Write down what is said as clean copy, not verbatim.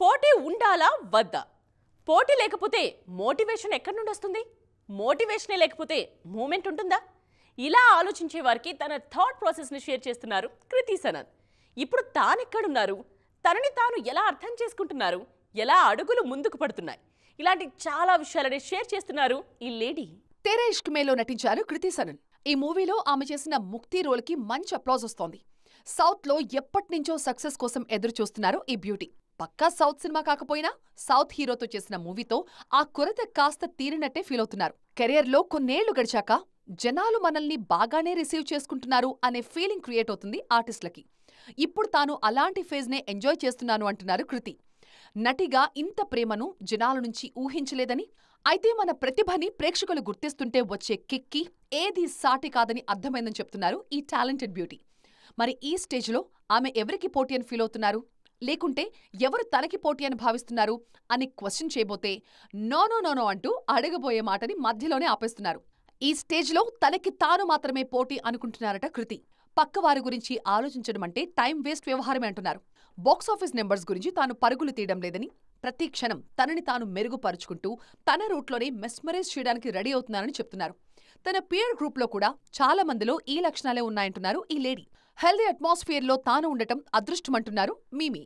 పోటీ ఉండాలా వద్దా? పోటీ లేకపోతే మోటివేషన్ ఎక్కడి నుండి వస్తుంది? మోటివేషనే లేకపోతే మూమెంట్ ఉంటుందా? ఇలా ఆలోచించే వారికి తన థాట్ ప్రాసెస్ని షేర్ చేస్తున్నారు కృతి సనన్. ఇప్పుడు తానెక్కడున్నారు, తనని తాను ఎలా అర్థం చేసుకుంటున్నారు, ఎలా అడుగులు ముందుకు పడుతున్నాయి, ఇలాంటి చాలా విషయాలని షేర్ చేస్తున్నారు ఈ లేడీ. తెర ఇష్క్ మేలో నటించారు కృతి సనన్. ఈ మూవీలో ఆమె చేసిన ముక్తి రోల్కి మంచి అప్లాజ్ వస్తోంది. సౌత్లో ఎప్పటినుంచో సక్సెస్ కోసం ఎదురు చూస్తున్నారు ఈ బ్యూటీ. పక్కా సౌత్ సినిమా కాకపోయినా సౌత్ హీరోతో చేసిన మూవీతో ఆ కొరత కాస్త తీరినట్టే ఫీల్ అవుతున్నారు. కెరియర్లో కొన్నేళ్లు గడిచాక జనాలు మనల్ని బాగానే రిసీవ్ చేసుకుంటున్నారు అనే ఫీలింగ్ క్రియేట్ అవుతుంది ఆర్టిస్టులకి. ఇప్పుడు తాను అలాంటి ఫేజ్నే ఎంజాయ్ చేస్తున్నాను అంటున్నారు కృతి. నటిగా ఇంత ప్రేమను జనాల నుంచి ఊహించలేదని, అయితే మన ప్రతిభని ప్రేక్షకులు గుర్తిస్తుంటే వచ్చే కిక్కి ఏదీ సాటి కాదని అర్థమైందని చెప్తున్నారు ఈ టాలెంటెడ్ బ్యూటీ. మరి ఈ స్టేజ్లో ఆమె ఎవరికి పోటీ అని ఫీల్ అవుతున్నారు, లేకుంటే ఎవరు తనకి పోటీ అని భావిస్తున్నారు అని క్వశ్చన్ చేయబోతే నో అంటూ అడగబోయే మాటని మధ్యలోనే ఆపేస్తున్నారు. ఈ స్టేజ్లో తనకి తాను మాత్రమే పోటీ అనుకుంటున్నారట కృతి. పక్కవారి గురించి ఆలోచించడం అంటే టైం వేస్ట్ వ్యవహారమే అంటున్నారు. బాక్సాఫీస్ నెంబర్స్ గురించి తాను పరుగులు తీయడం లేదని, ప్రతి క్షణం తనని తాను మెరుగుపరుచుకుంటూ తన రూట్లోనే మెస్మరైజ్ చేయడానికి రెడీ అవుతున్నారని చెప్తున్నారు. తన పియర్ గ్రూప్లో కూడా చాలా మందిలో ఈ లక్షణాలే ఉన్నాయంటున్నారు ఈ లేడీ. హెల్దీ అట్మాస్ఫియర్లో తాను ఉండటం అదృష్టమంటున్నారు మీమీ.